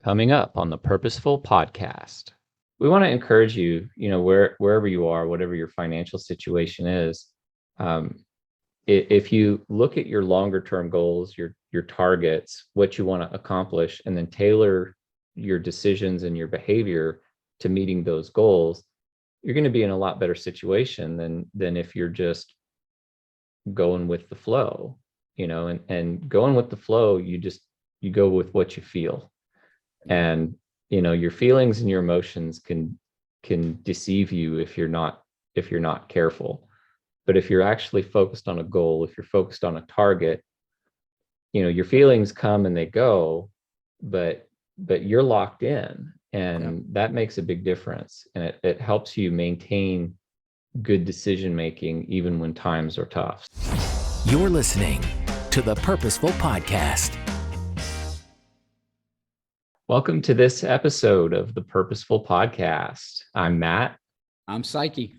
Coming up on the Purposeful Podcast. We want to encourage you, wherever you are, whatever your financial situation is, um, if you look at your longer term goals, your targets, what you want to accomplish, and then tailor your decisions and your behavior to meeting those goals, you're going to be in a lot better situation than if you're just going with the flow, and going with the flow, you go with what you feel. And your feelings and your emotions can deceive you if you're not careful. But if you're actually focused on a goal, if you're focused on a target, your feelings come and they go, but you're locked in, and that makes a big difference, and it helps you maintain good decision making even when times are tough. You're listening to the Purposeful Podcast. Welcome to this episode of the Purposeful Podcast. I'm Matt. I'm Saki.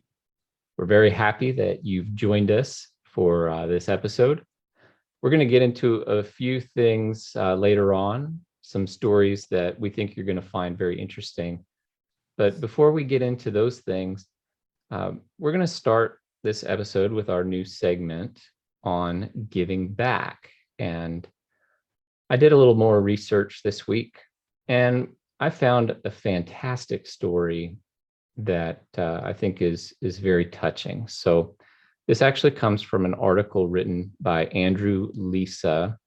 We're very happy that you've joined us for this episode. We're going to get into a few things later on, some stories that we think you're going to find very interesting. But before we get into those things, we're going to start this episode with our new segment on giving back. And I did a little more research this week, and I found a fantastic story that I think is very touching. So this actually comes from an article written by Andrew Lisa,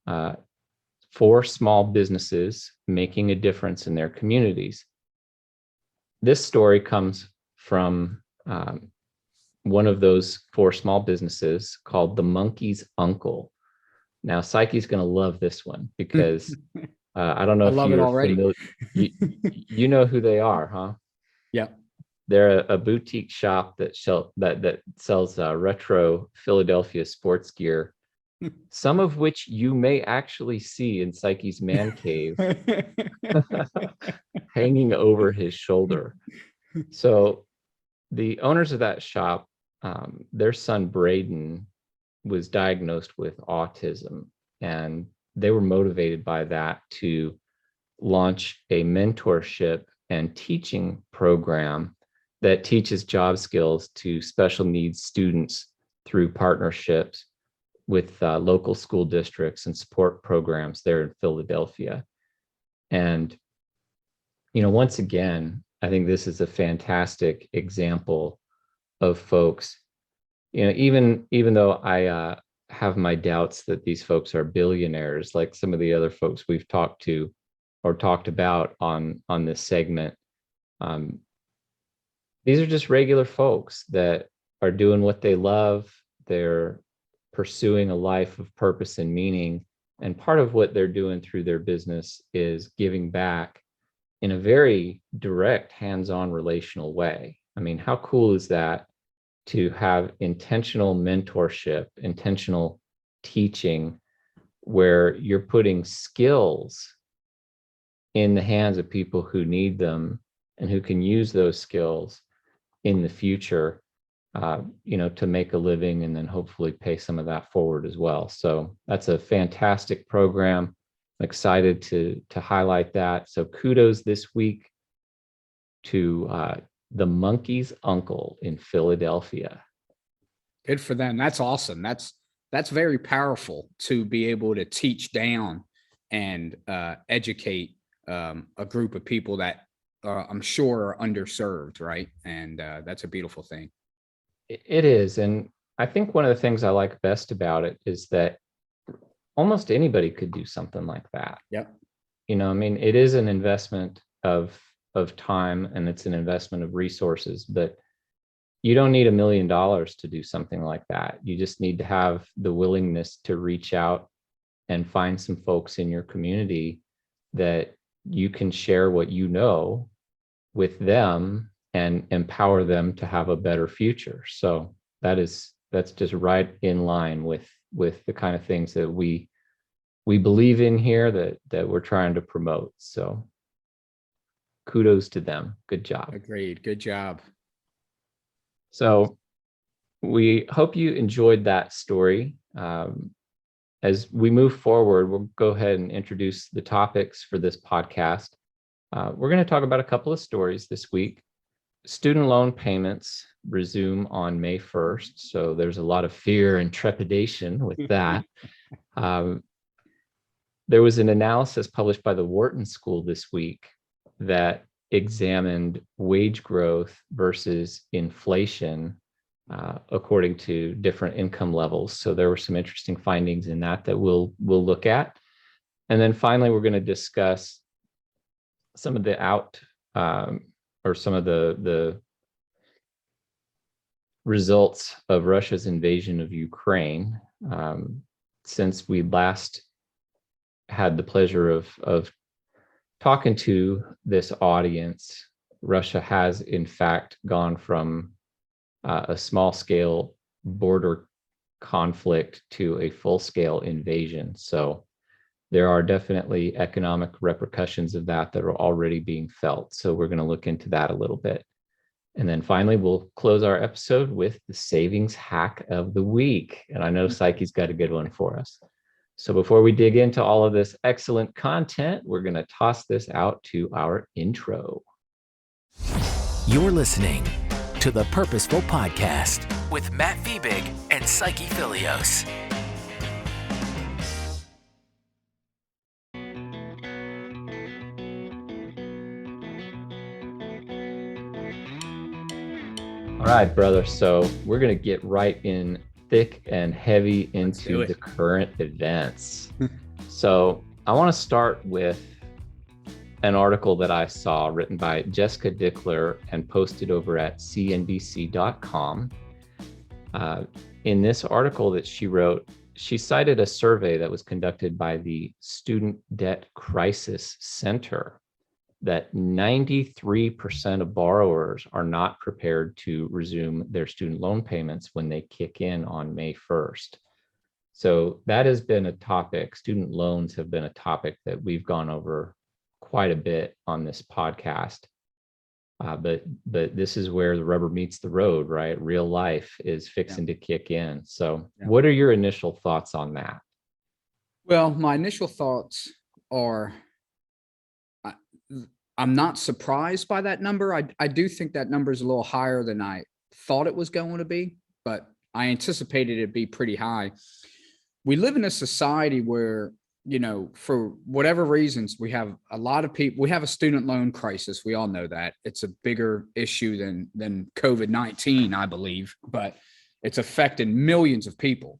4 small businesses making a difference in their communities. This story comes from one of those 4 small businesses called The Monkey's Uncle. Now, Psyche's going to love this one because I don't know if you're familiar. You know who they are, huh? Yeah. They're a boutique shop that sells retro Philadelphia sports gear, some of which you may actually see in Psyche's man cave hanging over his shoulder. So the owners of that shop, their son Braden was diagnosed with autism, and they were motivated by that to launch a mentorship and teaching program that teaches job skills to special needs students through partnerships with local school districts and support programs there in Philadelphia. And, once again, I think this is a fantastic example of folks, even though I have my doubts that these folks are billionaires, like some of the other folks we've talked to or talked about on this segment. These are just regular folks that are doing what they love. They're pursuing a life of purpose and meaning. And part of what they're doing through their business is giving back in a very direct, hands-on relational way. I mean, how cool is that to have intentional mentorship, intentional teaching, where you're putting skills in the hands of people who need them and who can use those skills in the future, to make a living and then hopefully pay some of that forward as well. So that's a fantastic program. I'm excited to highlight that. So kudos this week to the Monkey's Uncle in Philadelphia. Good for them. That's awesome. That's very powerful to be able to teach down and educate a group of people that I'm sure are underserved, right? And that's a beautiful thing. It is. And I think one of the things I like best about it is that almost anybody could do something like that. Yep. It is an investment of time, and it's an investment of resources, but you don't need $1 million to do something like that. You just need to have the willingness to reach out and find some folks in your community that you can share what you know with them and empower them to have a better future. So that's just right in line with the kind of things that we believe in here that we're trying to promote. So kudos to them. Good job. Agreed. Good job. So we hope you enjoyed that story. as we move forward, we'll go ahead and introduce the topics for this podcast. We're going to talk about a couple of stories this week. Student loan payments resume on May 1st. So there's a lot of fear and trepidation with that. There was an analysis published by the Wharton School this week that examined wage growth versus inflation according to different income levels. So there were some interesting findings in that we'll look at. And then finally, we're going to discuss some of the some of the results of Russia's invasion of Ukraine. Since we last had the pleasure of talking to this audience, Russia has in fact gone from a small scale border conflict to a full scale invasion. So there are definitely economic repercussions of that are already being felt. So we're going to look into that a little bit. And then finally, we'll close our episode with the savings hack of the week. And I know Saiki's got a good one for us. So before we dig into all of this excellent content, we're going to toss this out to our intro. You're listening to the Purposeful Podcast with Matt Fiebig and Saki Filios. All right, brother. So we're going to get right in thick and heavy into the current events. So I want to start with an article that I saw written by Jessica Dickler and posted over at cnbc.com. In this article that she wrote, she cited a survey that was conducted by the Student Debt Crisis Center that 93% of borrowers are not prepared to resume their student loan payments when they kick in on May 1st. So that has been a topic. Student loans have been a topic that we've gone over quite a bit on this podcast. But this is where the rubber meets the road, right? Real life is fixing to kick in. So what are your initial thoughts on that? Well, my initial thoughts are, I'm not surprised by that number. I do think that number is a little higher than I thought it was going to be, but I anticipated it'd be pretty high. We live in a society where, for whatever reasons, we have a lot of people, we have a student loan crisis. We all know that. It's a bigger issue than COVID-19, I believe, but it's affecting millions of people,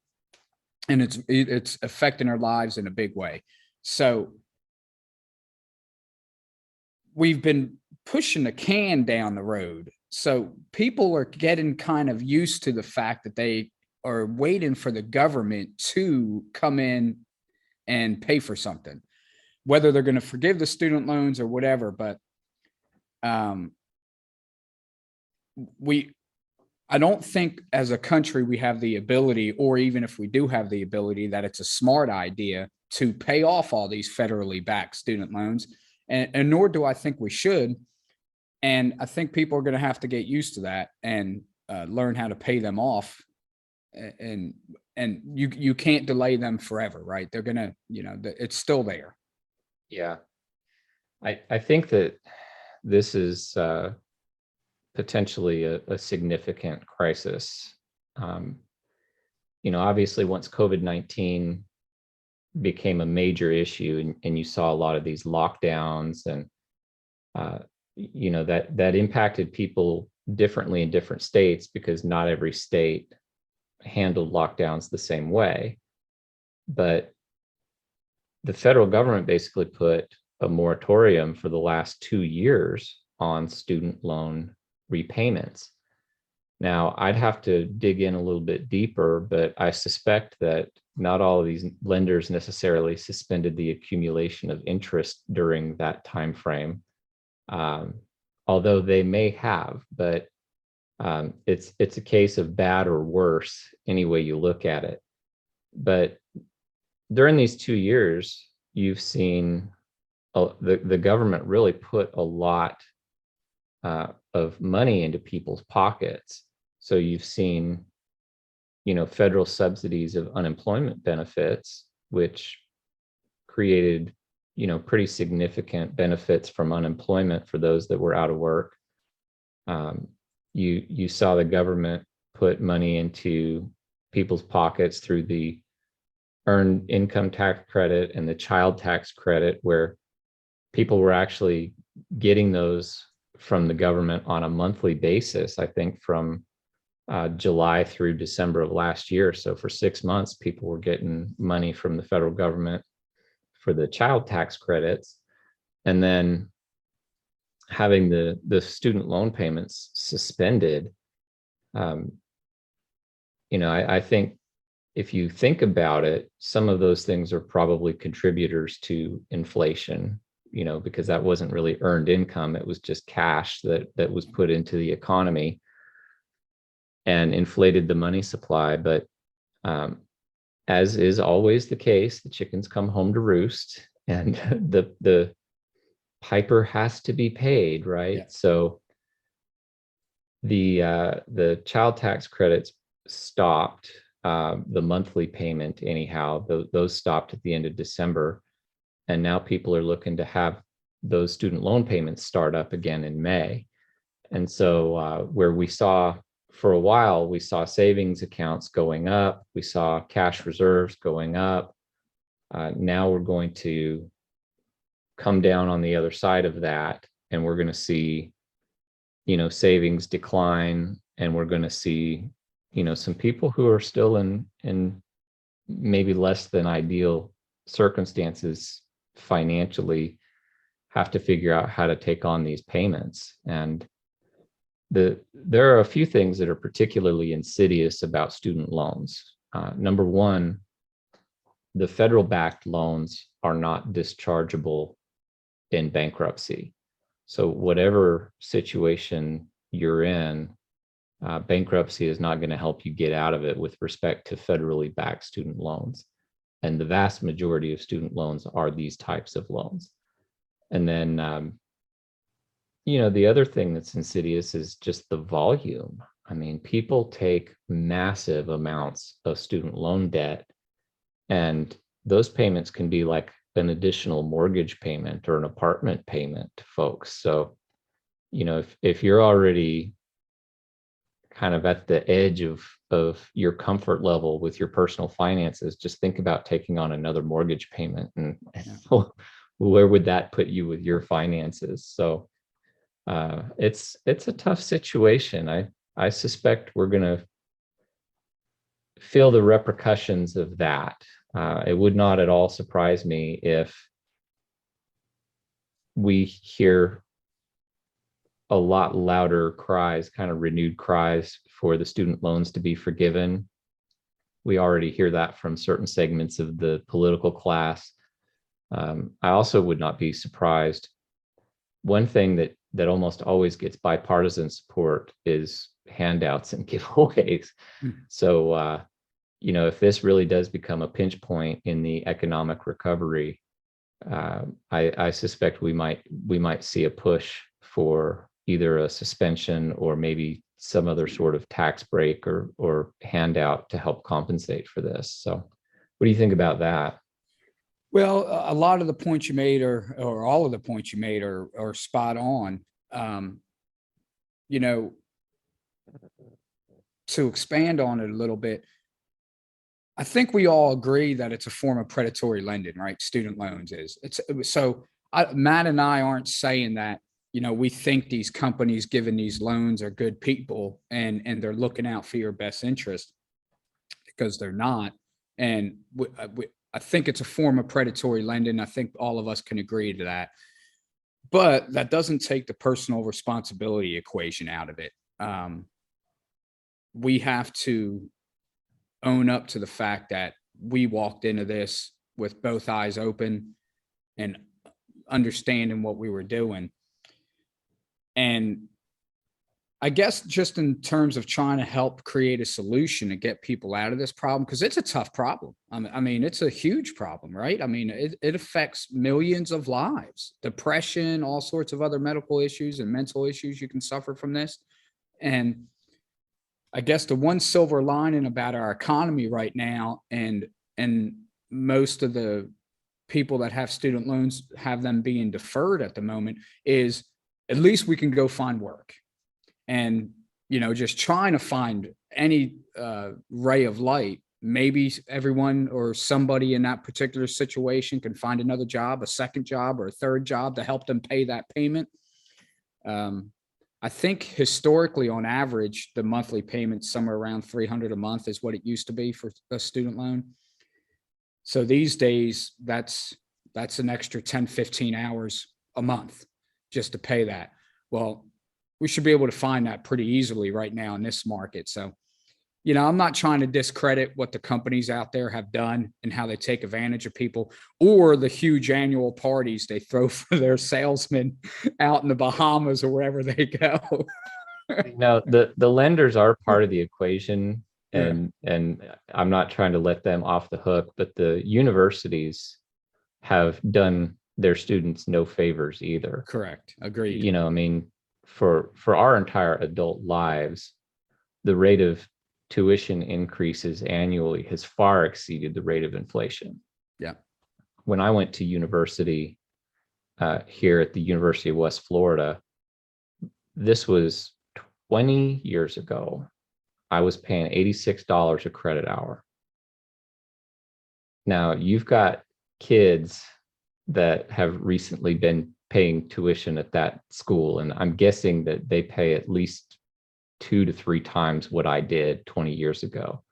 and it's affecting our lives in a big way. So we've been pushing the can down the road. So people are getting kind of used to the fact that they are waiting for the government to come in and pay for something, whether they're going to forgive the student loans or whatever. But I don't think as a country we have the ability, or even if we do have the ability, that it's a smart idea to pay off all these federally backed student loans. And nor do I think we should. And I think people are going to have to get used to that and learn how to pay them off. And you can't delay them forever, right? They're going to, it's still there. Yeah. I think that this is potentially a significant crisis. Obviously once COVID-19 became a major issue and you saw a lot of these lockdowns and that impacted people differently in different states, because not every state handled lockdowns the same way. But the federal government basically put a moratorium for the last 2 years on student loan repayments. Now, I'd have to dig in a little bit deeper, but I suspect that not all of these lenders necessarily suspended the accumulation of interest during that time frame, although they may have. But it's a case of bad or worse any way you look at it. But during these 2 years, you've seen the government really put a lot of money into people's pockets. So you've seen, federal subsidies of unemployment benefits which created, pretty significant benefits from unemployment for those that were out of work. You saw the government put money into people's pockets through the earned income tax credit and the child tax credit, where people were actually getting those from the government on a monthly basis, I think from July through December of last year. So for 6 months, people were getting money from the federal government for the child tax credits. And then having the student loan payments suspended, I think if you think about it, some of those things are probably contributors to inflation, because that wasn't really earned income. It was just cash that was put into the economy and inflated the money supply. But as is always the case, the chickens come home to roost, and the piper has to be paid, right? Yeah. So the child tax credits stopped, the monthly payment anyhow. Those stopped at the end of December, and now people are looking to have those student loan payments start up again in May. And so where we saw for a while, we saw savings accounts going up, we saw cash reserves going up. Now we're going to come down on the other side of that, and we're going to see, savings decline, and we're going to see, some people who are still in maybe less than ideal circumstances financially have to figure out how to take on these payments. And there are a few things that are particularly insidious about student loans. Number one, the federal backed loans are not dischargeable in bankruptcy. So whatever situation you're in, bankruptcy is not going to help you get out of it with respect to federally backed student loans. And the vast majority of student loans are these types of loans. And then, the other thing that's insidious is just the volume. I mean, people take massive amounts of student loan debt, and those payments can be like an additional mortgage payment or an apartment payment to folks. So, if you're already kind of at the edge of your comfort level with your personal finances, just think about taking on another mortgage payment, and where would that put you with your finances? So it's a tough situation. I suspect we're going to feel the repercussions of that. It would not at all surprise me if we hear a lot louder cries, kind of renewed cries for the student loans to be forgiven. We already hear that from certain segments of the political class. I also would not be surprised. One thing that almost always gets bipartisan support is handouts and giveaways. So, if this really does become a pinch point in the economic recovery, I suspect we might see a push for either a suspension or maybe some other sort of tax break or handout to help compensate for this. So what do you think about that? Well, a lot of the points you made or all of the points you made are spot on. To expand on it a little bit, I think we all agree that it's a form of predatory lending, right? Student loans is. Matt and I aren't saying that, we think these companies giving these loans are good people and they're looking out for your best interest, because they're not. And I think it's a form of predatory lending. I think all of us can agree to that. But that doesn't take the personal responsibility equation out of it. We have to own up to the fact that we walked into this with both eyes open and understanding what we were doing. And I guess just in terms of trying to help create a solution to get people out of this problem, because it's a tough problem. I mean, it's a huge problem, right? I mean, it affects millions of lives, depression, all sorts of other medical issues and mental issues you can suffer from this. And I guess the one silver lining about our economy right now and most of the people that have student loans have them being deferred at the moment is at least we can go find work. And, just trying to find any ray of light. Maybe everyone or somebody in that particular situation can find another job, a second job or a third job to help them pay that payment. I think historically, on average, the monthly payment somewhere around $300 a month is what it used to be for a student loan. So these days, that's an extra 10, 15 hours a month just to pay that. Well, we should be able to find that pretty easily right now in this market. So, I'm not trying to discredit what the companies out there have done and how they take advantage of people, or the huge annual parties they throw for their salesmen out in the Bahamas or wherever they go. No, the lenders are part of the equation, Yeah. and I'm not trying to let them off the hook, but the universities have done their students no favors either. Correct. Agreed. I mean, for our entire adult lives, the rate of tuition increases annually has far exceeded the rate of inflation. Yeah. When I went to university here at the University of West Florida, this was 20 years ago. I was paying $86 a credit hour. Now you've got kids that have recently been paying tuition at that school, and I'm guessing that they pay at least 2 to 3 times what I did 20 years ago.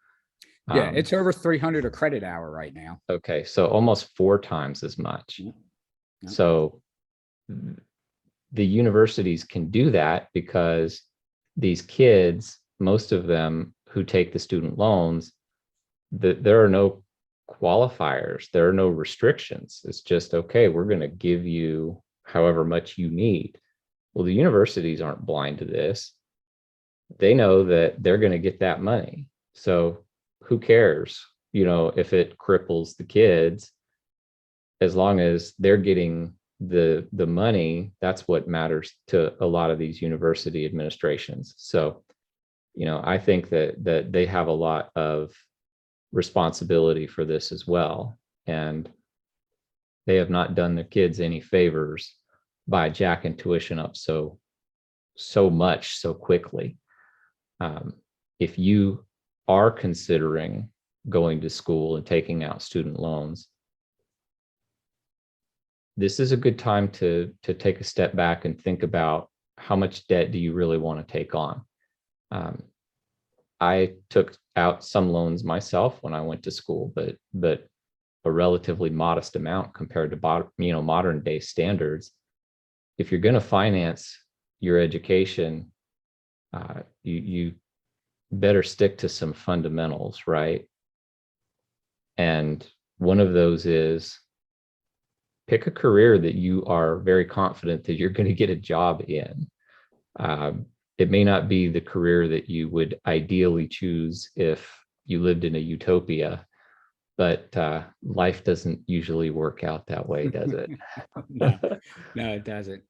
Yeah, it's over 300 a credit hour right now. Okay, so almost 4 times as much. Yeah. So the universities can do that because these kids, most of them who take the student loans, there are no qualifiers, there are no restrictions. It's just, okay, we're going to give you however much you need. Well, the universities aren't blind to this. They know that they're going to get that money. So who cares, if it cripples the kids, as long as they're getting the money, that's what matters to a lot of these university administrations. So, I think that they have a lot of responsibility for this as well. And they have not done their kids any favors by jacking tuition up so much so quickly. If you are considering going to school and taking out student loans, this is a good time to take a step back and think about how much debt do you really want to take on. I took out some loans myself when I went to school, but a relatively modest amount compared to modern day standards. If you're going to finance your education, you better stick to some fundamentals, right? And one of those is pick a career that you are very confident that you're going to get a job in. It may not be the career that you would ideally choose if you lived in a utopia, but life doesn't usually work out that way, does it? No, it doesn't.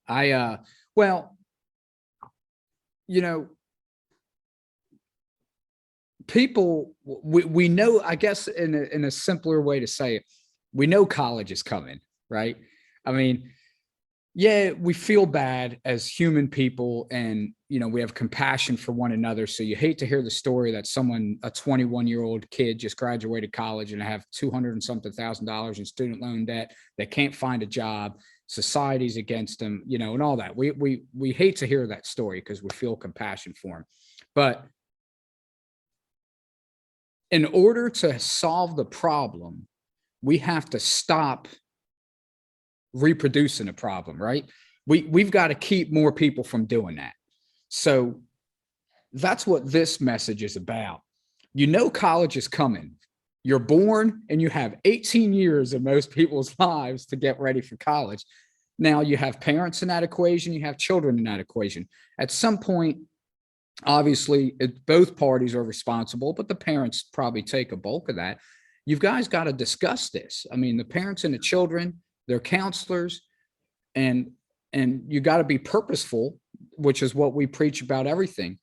People, we know, I guess in a simpler way to say it, we know college is coming, right? I mean, yeah, we feel bad as human people, and we have compassion for one another. So you hate to hear the story that a 21-year-old kid just graduated college and have 200 and something $1,000 in student loan debt. They can't find a job. Society's against them, and all that. We hate to hear that story because we feel compassion for them. But in order to solve the problem, we have to stop reproducing the problem, right? We've got to keep more people from doing that. So that's what this message is about. College is coming. You're born and you have 18 years in most people's lives to get ready for college. Now you have parents in that equation, you have children in that equation. At some point, obviously, both parties are responsible, but the parents probably take a bulk of that. You guys got to discuss this. I mean, the parents and the children, their counselors, and you got to be purposeful, which is what we preach about everything.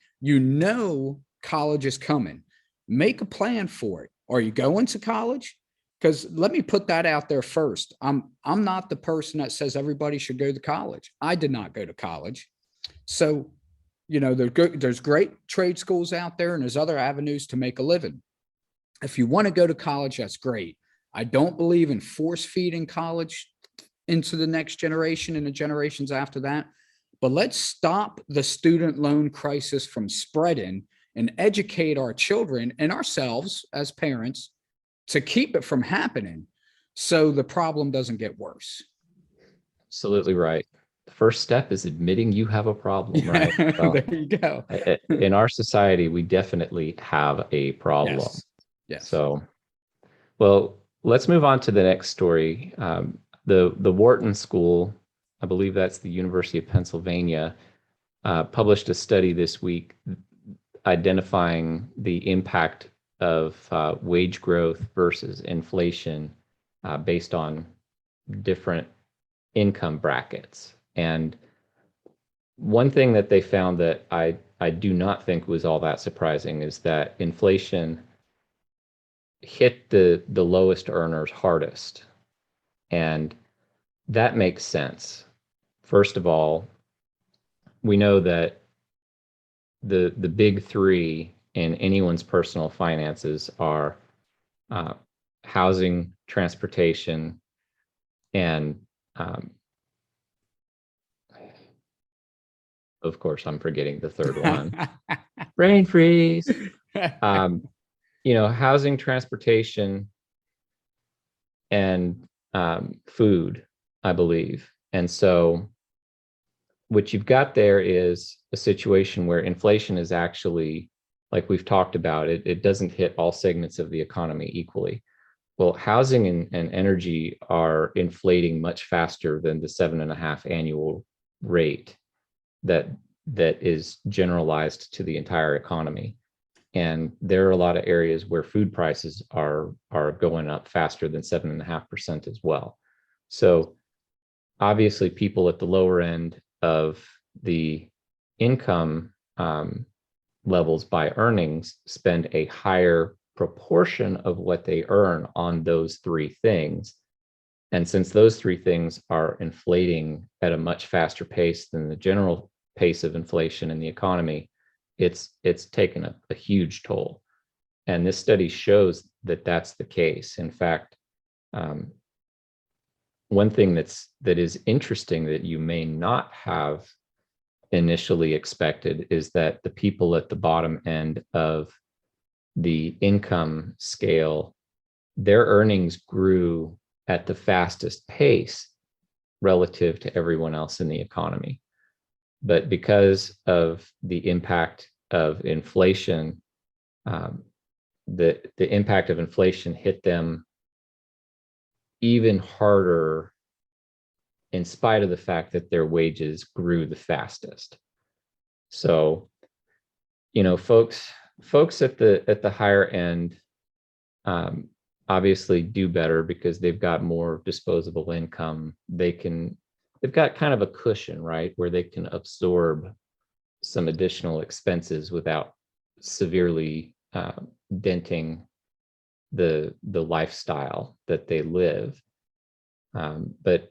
College is coming. Make a plan for it. Are you going to college? Because let me put that out there first. I'm not the person that says everybody should go to college. I did not go to college. So, there's great trade schools out there and there's other avenues to make a living. If you want to go to college, that's great. I don't believe in force feeding college into the next generation and the generations after that. But let's stop the student loan crisis from spreading and educate our children and ourselves as parents to keep it from happening so the problem doesn't get worse. Absolutely right. The first step is admitting you have a problem, right? Well, There you go. in our society, we definitely have a problem. Yes. Yes. So, well, let's move on to the next story. The Wharton School, I believe that's the University of Pennsylvania, published a study this week identifying the impact of wage growth versus inflation based on different income brackets. And one thing that they found that I do not think was all that surprising is that inflation hit the lowest earners hardest. And that makes sense. First of all, we know that the big three in anyone's personal finances are housing, transportation, and of course, I'm forgetting the third one. Brain freeze. Housing, transportation, and food, I believe. And so what you've got there is a situation where inflation is actually, like we've talked about, it doesn't hit all segments of the economy equally. Well, housing and energy are inflating much faster than the 7.5 annual rate that is generalized to the entire economy. And there are a lot of areas where food prices are going up faster than 7.5% as well. So obviously people at the lower end of the income levels by earnings spend a higher proportion of what they earn on those three things. And since those three things are inflating at a much faster pace than the general pace of inflation in the economy, it's taken a huge toll. And this study shows that that's the case. In fact, one thing that is interesting that you may not have initially expected is that the people at the bottom end of the income scale, their earnings grew at the fastest pace relative to everyone else in the economy. But because of the impact of inflation, the impact of inflation hit them even harder in spite of the fact that their wages grew the fastest. So, folks at the higher end obviously do better because they've got more disposable income. They've got kind of a cushion, right, where they can absorb some additional expenses without severely denting the lifestyle that they live. But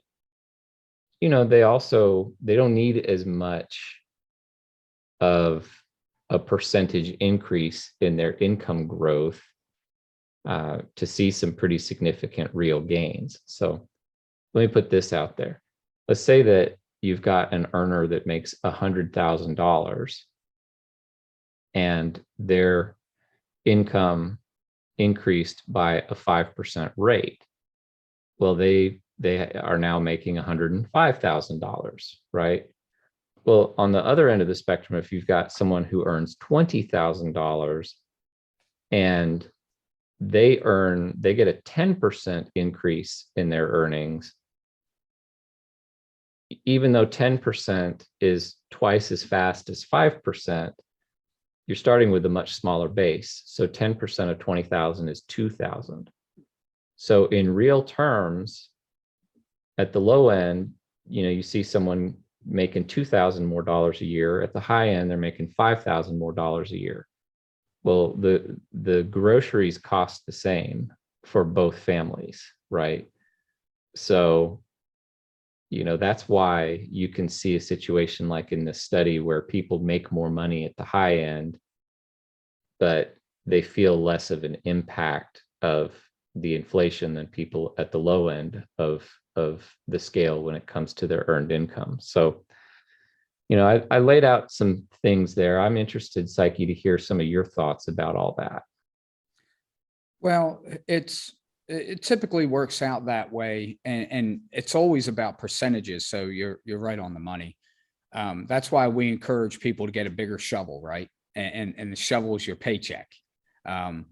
they don't need as much of a percentage increase in their income growth to see some pretty significant real gains. So let me put this out there. Let's say that you've got an earner that makes $100,000 and their income increased by a 5% rate. Well, they are now making $105,000, right? Well, on the other end of the spectrum, if you've got someone who earns $20,000 and they get a 10% increase in their earnings, even though 10% is twice as fast as 5%, you're starting with a much smaller base. So 10% of 20,000 is 2,000. So in real terms, at the low end, you see someone making $2,000 more dollars a year. At the high end, they're making $5,000 more dollars a year. Well, the groceries cost the same for both families, right? So, that's why you can see a situation like in this study where people make more money at the high end, but they feel less of an impact of the inflation than people at the low end of the scale when it comes to their earned income. So, I laid out some things there. I'm interested, Psyche, to hear some of your thoughts about all that. Well, it typically works out that way, and it's always about percentages. So you're right on the money. That's why we encourage people to get a bigger shovel, right? And the shovel is your paycheck. Um,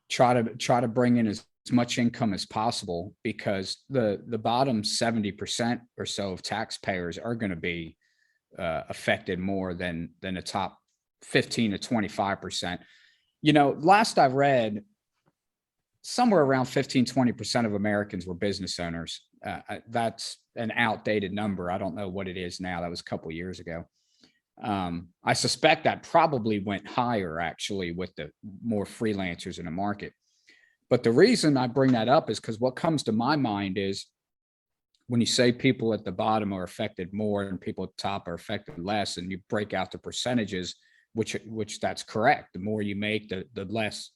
try to bring in as much income as possible, because the bottom 70% or so of taxpayers are going to be affected more than the top 15 to 25%. Last I read, somewhere around 15-20% of Americans were business owners. That's an outdated number. I don't know what it is now. That was a couple of years ago. I suspect that probably went higher, actually, with the more freelancers in the market. But the reason I bring that up is because what comes to my mind is, when you say people at the bottom are affected more and people at the top are affected less, and you break out the percentages, which that's correct. The more you make, the less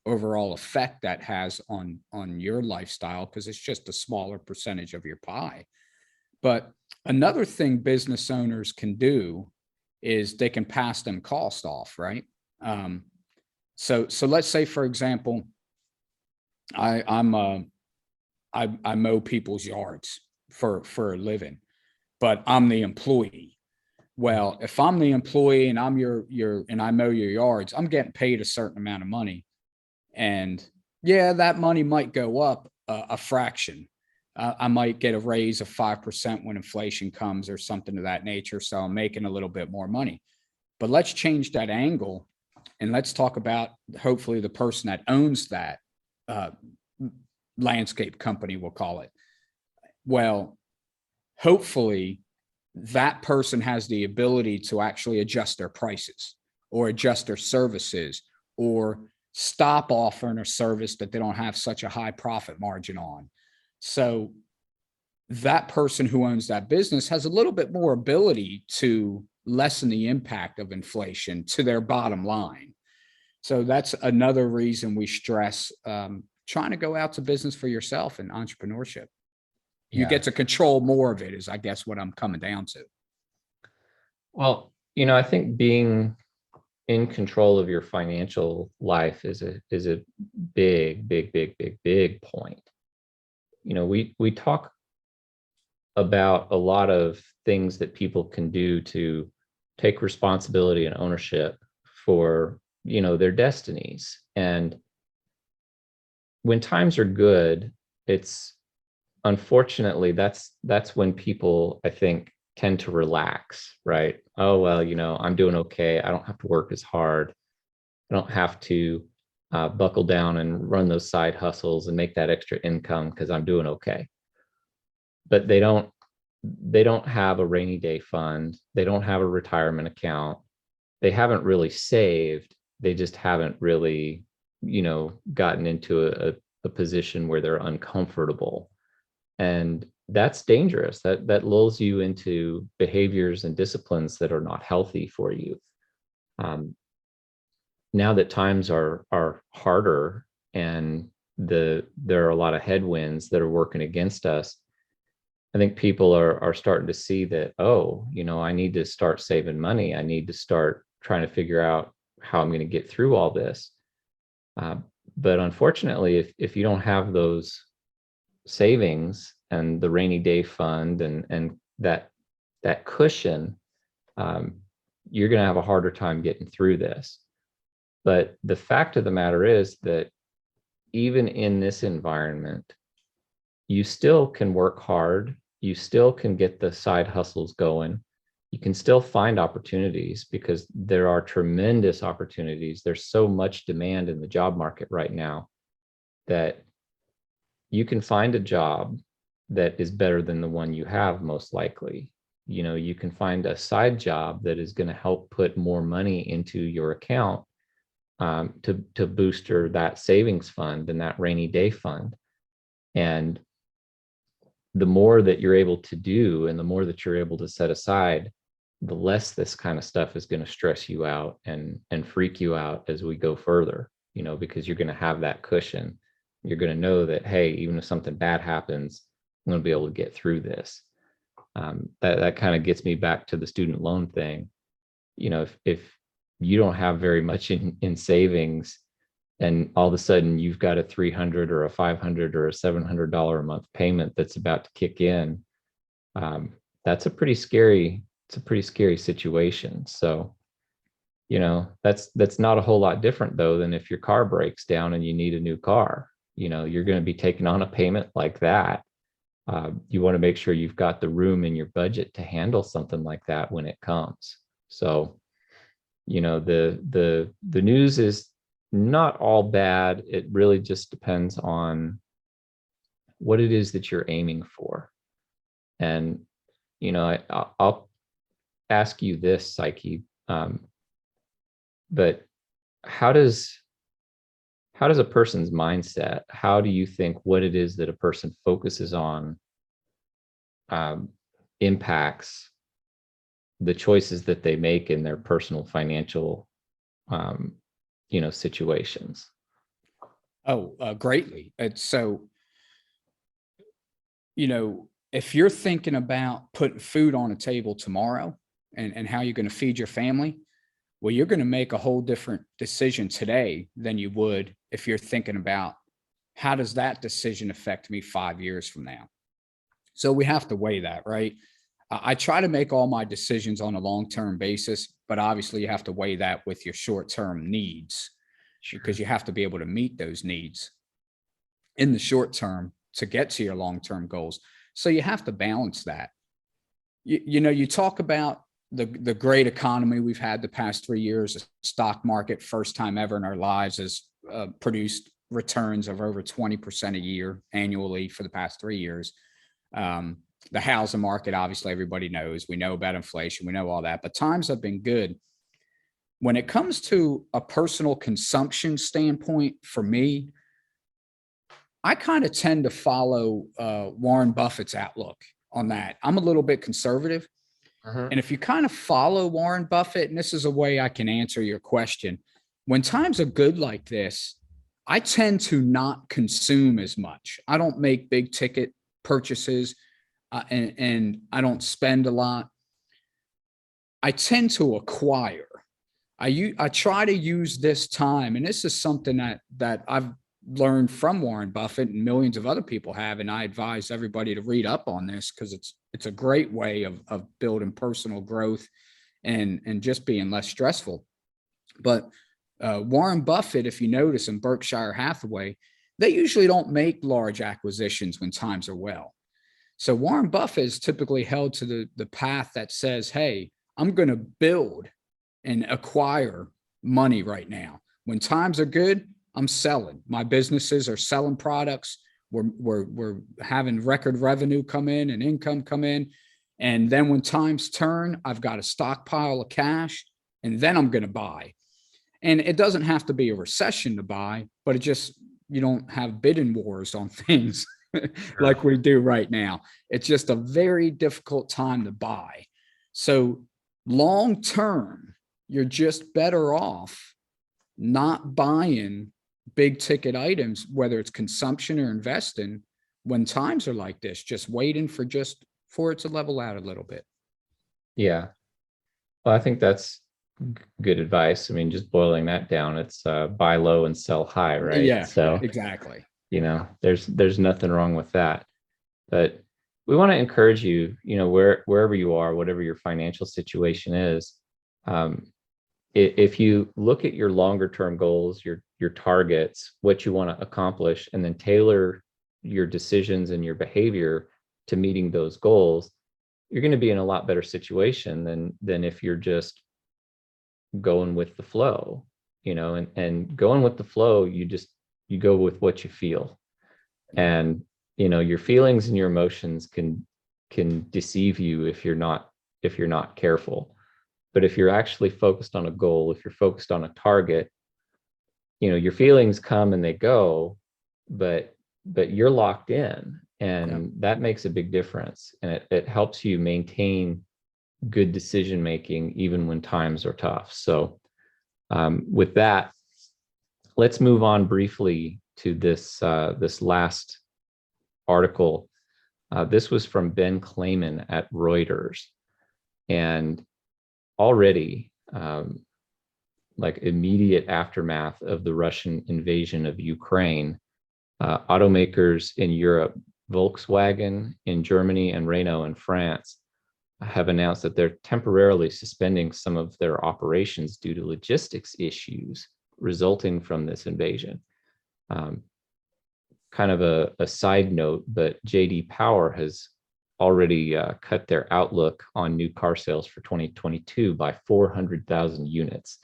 overall effect that has on your lifestyle, because it's just a smaller percentage of your pie. But another thing business owners can do is they can pass them cost off, right? So let's say, for example, I mow people's yards for a living, but I'm the employee. Well, if I'm the employee and I'm your and I mow your yards, I'm getting paid a certain amount of money. And yeah, that money might go up a fraction. I might get a raise of 5% when inflation comes or something of that nature. So I'm making a little bit more money. But let's change that angle, and let's talk about, hopefully, the person that owns that uh, landscape company, we'll call it. Well, hopefully that person has the ability to actually adjust their prices or adjust their services, or stop offering a service that they don't have such a high profit margin on. So that person who owns that business has a little bit more ability to lessen the impact of inflation to their bottom line. So that's another reason we stress trying to go out to business for yourself in entrepreneurship. You Yeah. get to control more of it, is, I guess, what I'm coming down to. Well, I think being in control of your financial life is a big, big, big, big, big point. We talk about a lot of things that people can do to take responsibility and ownership for, their destinies. And when times are good, it's, unfortunately, that's when people, I think, tend to relax, right? Oh, well, I'm doing okay. I don't have to work as hard. I don't have to buckle down and run those side hustles and make that extra income because I'm doing okay. But they don't have a rainy day fund. They don't have a retirement account. They haven't really saved. They just haven't really, gotten into a position where they're uncomfortable. And that's dangerous. That lulls you into behaviors and disciplines that are not healthy for you. Now that times are harder and there are a lot of headwinds that are working against us, I think people are starting to see that, oh, I need to start saving money. I need to start trying to figure out how I'm going to get through all this. But unfortunately, if you don't have those savings and the rainy day fund and that cushion, you're going to have a harder time getting through this. But the fact of the matter is that even in this environment, you still can work hard. You still can get the side hustles going. You can still find opportunities, because there are tremendous opportunities. There's so much demand in the job market right now that you can find a job that is better than the one you have, most likely. You can find a side job that is going to help put more money into your account to booster that savings fund and that rainy day fund. And the more that you're able to do and the more that you're able to set aside, the less this kind of stuff is going to stress you out and freak you out as we go further, because you're going to have that cushion. You're going to know that, hey, even if something bad happens, I'm going to be able to get through this. That kind of gets me back to the student loan thing. If you don't have very much in savings, and all of a sudden you've got a $300 or a $500 or a $700 a month payment that's about to kick in, that's a pretty scary situation. So, that's not a whole lot different though than if your car breaks down and you need a new car. You're going to be taking on a payment like that. You want to make sure you've got the room in your budget to handle something like that when it comes. So, the news is not all bad. It really just depends on what it is that you're aiming for. And, I'll ask you this, Psyche, but how does a person's mindset, how do you think what it is that a person focuses on impacts the choices that they make in their personal financial situations? Greatly. It's so, if you're thinking about putting food on a table tomorrow and how you're going to feed your family, well, you're going to make a whole different decision today than you would if you're thinking about how does that decision affect me 5 years from now? So we have to weigh that, right? I try to make all my decisions on a long-term basis, but obviously you have to weigh that with your short-term needs, because you have to be able to meet those needs in the short term to get to your long-term goals. So you have to balance that. You talk about the great economy we've had the past 3 years. The stock market, first time ever in our lives, has produced returns of over 20% a year annually for the past 3 years. The housing market, obviously everybody knows, we know about inflation, we know all that, but times have been good. When it comes to a personal consumption standpoint, for me, I kind of tend to follow Warren Buffett's outlook on that. I'm a little bit conservative. And if you kind of follow Warren Buffett, and this is a way I can answer your question, when times are good like this, I tend to not consume as much. I don't make big ticket purchases, and I don't spend a lot. I tend to acquire. I try to use this time, and this is something that I've learned from Warren Buffett and millions of other people have, and I advise everybody to read up on this because it's a great way of building personal growth and just being less stressful. But Warren Buffett, if you notice, in Berkshire Hathaway, they usually don't make large acquisitions when times are well. So Warren Buffett is typically held to the path that says, hey, I'm going to build and acquire money right now. When times are good, I'm selling. My businesses are selling products. We're having record revenue come in and income come in. And then when times turn, I've got a stockpile of cash, and then I'm going to buy. And it doesn't have to be a recession to buy, but you don't have bidding wars on things like we do right now. It's just a very difficult time to buy. So long term, you're just better off not buying big ticket items, whether it's consumption or investing, when times are like this, just waiting for it to level out a little bit. Yeah. Well, I think that's good advice. I mean, just boiling that down, it's buy low and sell high, right? Yeah, so exactly. There's nothing wrong with that. But we want to encourage you, wherever you are, whatever your financial situation is, if you look at your longer term goals, your targets, what you want to accomplish, and then tailor your decisions and your behavior to meeting those goals, you're going to be in a lot better situation than if you're just going with the flow, and going with the flow, you go with what you feel. And your feelings and your emotions can deceive you if you're not careful. But if you're actually focused on a goal, if you're focused on a target, your feelings come and they go, but you're locked in, and Yeah. that makes a big difference. And it helps you maintain good decision making even when times are tough. So with that, let's move on briefly to this last article. This was from Ben Clayman at Reuters, and already like immediate aftermath of the Russian invasion of Ukraine, automakers in Europe, Volkswagen in Germany and Renault in France, have announced that they're temporarily suspending some of their operations due to logistics issues resulting from this invasion. Kind of a side note, but JD Power has already cut their outlook on new car sales for 2022 by 400,000 units.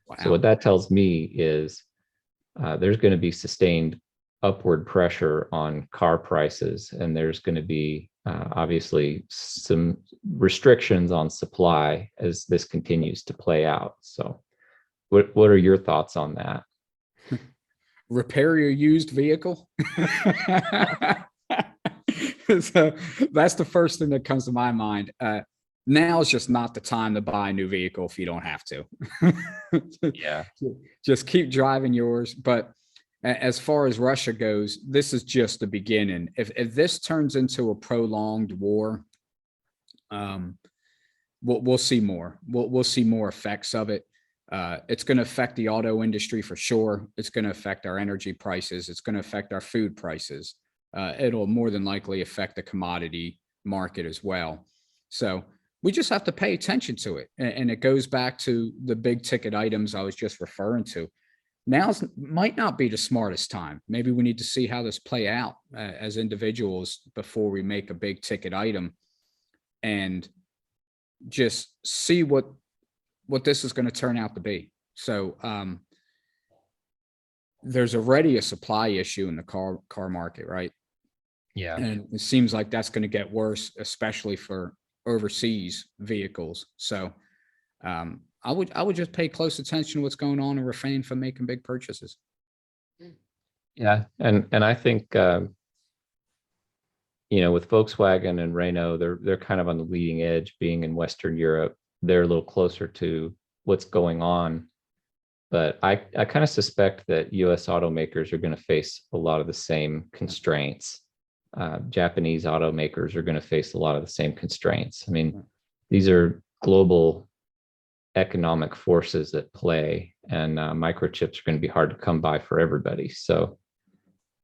Wow. So what that tells me is there's going to be sustained upward pressure on car prices, and there's going to be obviously some restrictions on supply as this continues to play out. So what are your thoughts on that? Repair your used vehicle. So that's the first thing that comes to my mind. Now is just not the time to buy a new vehicle if you don't have to. Yeah. Just keep driving yours. But as far as Russia goes, this is just the beginning. If this turns into a prolonged war, we'll see more. We'll see more effects of it. It's going to affect the auto industry for sure. It's going to affect our energy prices. It's going to affect our food prices. It'll more than likely affect the commodity market as well. So we just have to pay attention to it. And it goes back to the big ticket items I was just referring to. Now might not be the smartest time. Maybe we need to see how this play out as individuals before we make a big ticket item, and just see what this is going to turn out to be. So there's already a supply issue in the car market, right? Yeah. And it seems like that's going to get worse, especially for overseas vehicles. So I would just pay close attention to what's going on and refrain from making big purchases. Yeah. And I think with Volkswagen and Renault, they're kind of on the leading edge, being in Western Europe. They're a little closer to what's going on. But I kind of suspect that US automakers are going to face a lot of the same constraints. Japanese automakers are going to face a lot of the same constraints. I mean, these are global economic forces at play, and microchips are going to be hard to come by for everybody. So,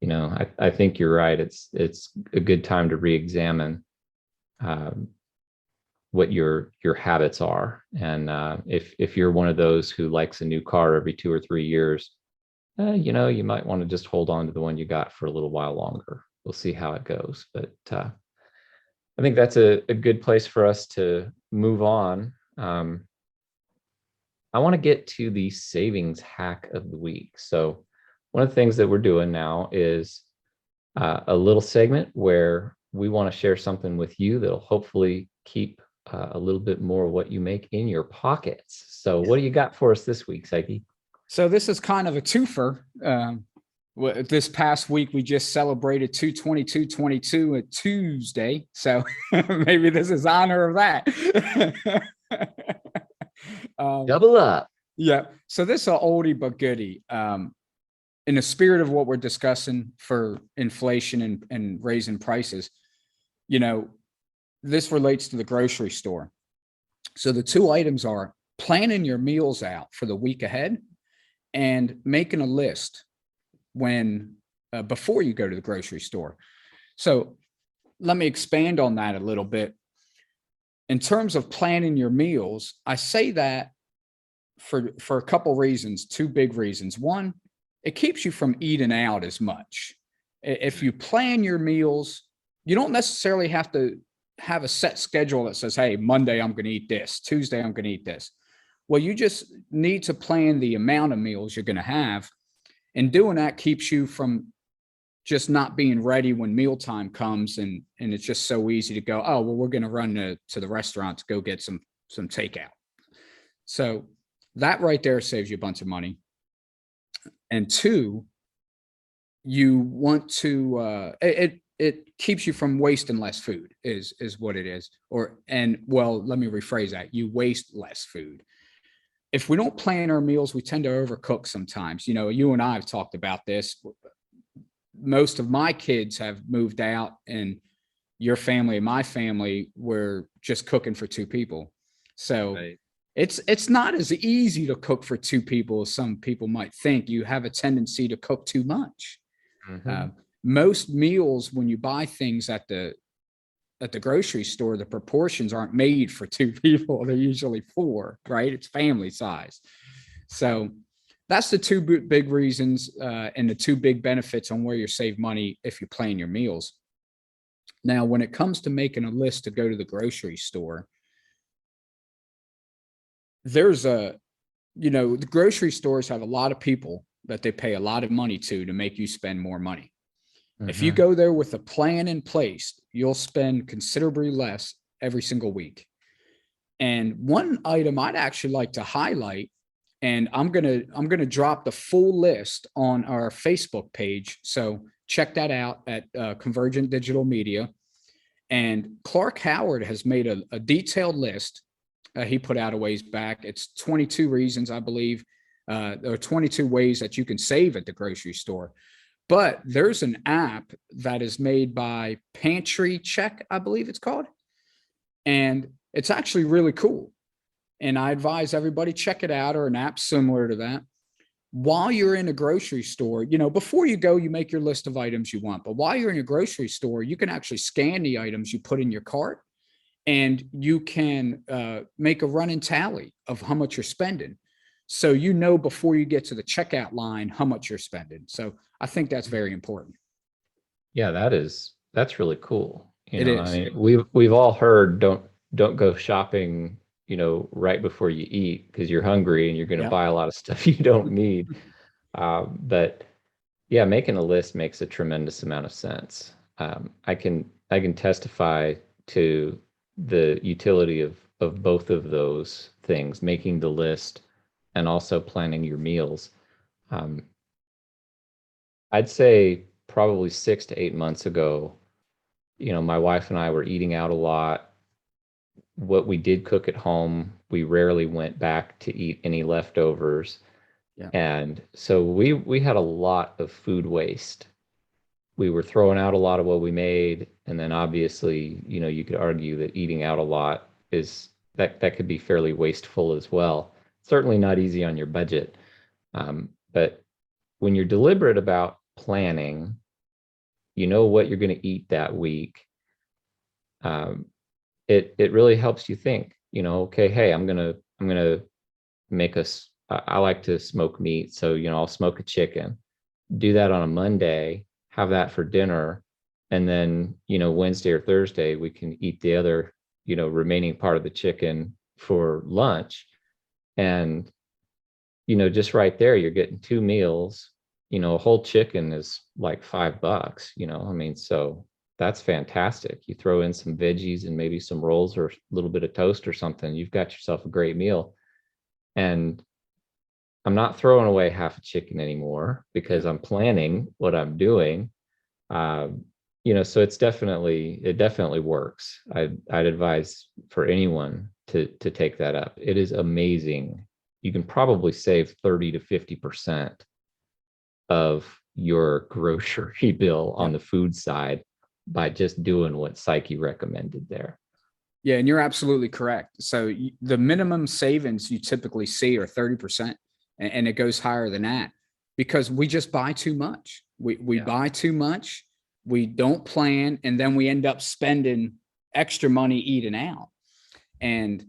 I think you're right. It's a good time to re-examine what your habits are, and if you're one of those who likes a new car every 2 or 3 years, you might want to just hold on to the one you got for a little while longer. We'll see how it goes, but I think that's a good place for us to move on. I want to get to the savings hack of the week. So one of the things that we're doing now is a little segment where we want to share something with you that'll hopefully keep a little bit more of what you make in your pockets. So what do you got for us this week, Saki? So this is kind of a twofer. This past week, we just celebrated 2/22/22 at Tuesday. So maybe this is honor of that. Double up. Yeah. So this is an oldie but goodie. In the spirit of what we're discussing for inflation and raising prices, this relates to the grocery store. So the two items are planning your meals out for the week ahead and making a list before you go to the grocery store. So let me expand on that a little bit. In terms of planning your meals, I say that for a couple reasons, two big reasons. One, it keeps you from eating out as much. If you plan your meals, you don't necessarily have to have a set schedule that says, hey, Monday I'm going to eat this, Tuesday I'm going to eat this. Well, you just need to plan the amount of meals you're going to have. And doing that keeps you from just not being ready when mealtime comes. And it's just so easy to go, oh, well, we're going to run to the restaurant to go get some takeout. So that right there saves you a bunch of money. And two, you want to it keeps you from wasting less food is what it is. Well, let me rephrase that. You waste less food. If we don't plan our meals, we tend to overcook sometimes. You and I have talked about this. Most of my kids have moved out, and your family and my family were just cooking for two people. So Right. it's not as easy to cook for two people as some people might think. You have a tendency to cook too much. Mm-hmm. Most meals, when you buy things at the grocery store, the proportions aren't made for two people. They're usually four, right? It's family size. So that's the two big reasons and the two big benefits on where you save money if you plan your meals. Now, when it comes to making a list to go to the grocery store, there's the grocery stores have a lot of people that they pay a lot of money to make you spend more money. If you Mm-hmm. go there with a plan in place, you'll spend considerably less every single week. And one item I'd actually like to highlight, and I'm gonna drop the full list on our Facebook page. So check that out at Convergent Digital Media. And Clark Howard has made a detailed list. He put out a ways back. It's 22 reasons, I believe. There are 22 ways that you can save at the grocery store. But there's an app that is made by Pantry Check, I believe it's called. And it's actually really cool. And I advise everybody check it out, or an app similar to that. While you're in a grocery store, before you go, you make your list of items you want. But while you're in a grocery store, you can actually scan the items you put in your cart, and you can make a running tally of how much you're spending. So before you get to the checkout line how much you're spending. So I think that's very important. Yeah, that's really cool. It I is. mean, we've all heard don't go shopping, right before you eat because you're hungry and you're going to Yep. buy a lot of stuff you don't need. But yeah, making a list makes a tremendous amount of sense. I can testify to the utility of both of those things, making the list and also planning your meals. Um, I'd say probably 6 to 8 months ago, my wife and I were eating out a lot. What we did cook at home, we rarely went back to eat any leftovers. Yeah. And so we had a lot of food waste. We were throwing out a lot of what we made, and then obviously, you could argue that eating out a lot is that could be fairly wasteful as well. Certainly not easy on your budget. But when you're deliberate about planning, you know what you're going to eat that week. Um, it really helps you think, okay, hey, I'm gonna make us. I like to smoke meat, so I'll smoke a chicken. Do that on a Monday, have that for dinner, and then Wednesday or Thursday we can eat the other remaining part of the chicken for lunch. And just right there, you're getting two meals. A whole chicken is like $5, I mean, so that's fantastic. You throw in some veggies and maybe some rolls or a little bit of toast or something, you've got yourself a great meal. And I'm not throwing away half a chicken anymore because Yeah. I'm planning what I'm doing. Um, so it definitely works. I'd advise for anyone to take that up. It is amazing. You can probably save 30 to 50% of your grocery bill on Yeah. the food side by just doing what Psyche recommended there. Yeah, and you're absolutely correct. So the minimum savings you typically see are 30%, and it goes higher than that because we just buy too much. We Yeah. buy too much, we don't plan, and then we end up spending extra money eating out. And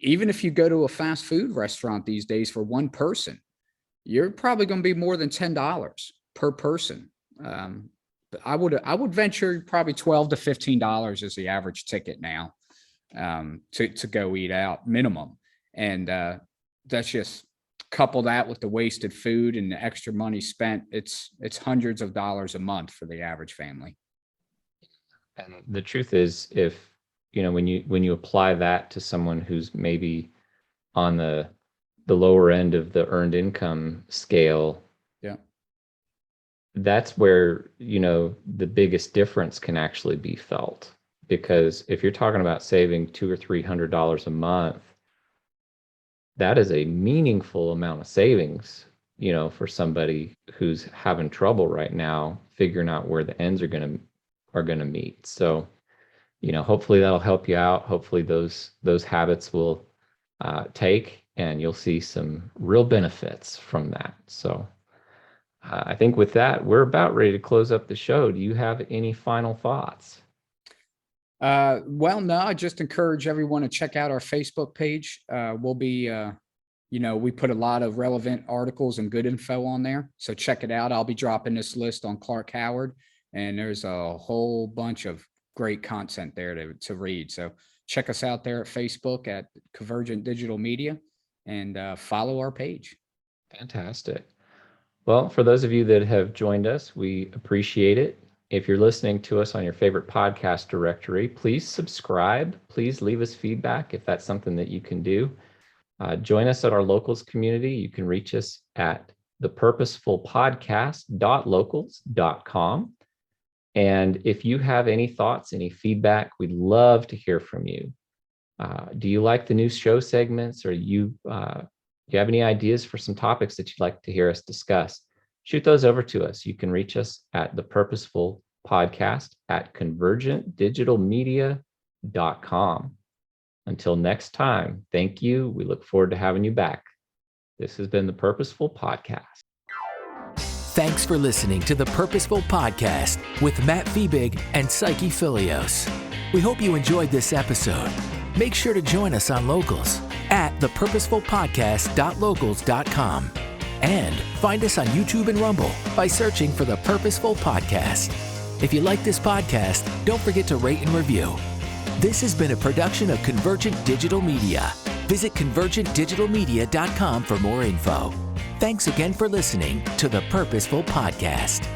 even if you go to a fast food restaurant these days for one person, you're probably going to be more than $10 per person. But I would venture probably $12 to $15 is the average ticket now to go eat out minimum, and that's just couple that with the wasted food and the extra money spent. It's hundreds of dollars a month for the average family. And the truth is, if when you apply that to someone who's maybe on the lower end of the earned income scale, that's where, the biggest difference can actually be felt. Because if you're talking about saving $200 or $300 a month, that is a meaningful amount of savings, for somebody who's having trouble right now figuring out where the ends are gonna meet. So, hopefully that'll help you out. Hopefully those habits will take, and you'll see some real benefits from that. So, I think with that, we're about ready to close up the show. Do you have any final thoughts? Well, no, I just encourage everyone to check out our Facebook page. We'll be, we put a lot of relevant articles and good info on there. So check it out. I'll be dropping this list on Clark Howard, and there's a whole bunch of great content there to read. So check us out there at Facebook at Convergent Digital Media, and follow our page. Fantastic. Well, for those of you that have joined us, we appreciate it. If you're listening to us on your favorite podcast directory, please subscribe. Please leave us feedback if that's something that you can do. Join us at our locals community. You can reach us at thepurposefulpodcast.locals.com. And if you have any thoughts, any feedback, we'd love to hear from you. Do you like the new show segments, or do you have any ideas for some topics that you'd like to hear us discuss? Shoot those over to us. You can reach us at the Purposeful Podcast at convergentdigitalmedia.com. Until next time, thank you. We look forward to having you back. This has been the Purposeful Podcast. Thanks for listening to the Purposeful Podcast with Matt Fiebig and Saki Filios. We hope you enjoyed this episode. Make sure to join us on Locals at thepurposefulpodcast.locals.com. And find us on YouTube and Rumble by searching for The Purposeful Podcast. If you like this podcast, don't forget to rate and review. This has been a production of Convergent Digital Media. Visit convergentdigitalmedia.com for more info. Thanks again for listening to The Purposeful Podcast.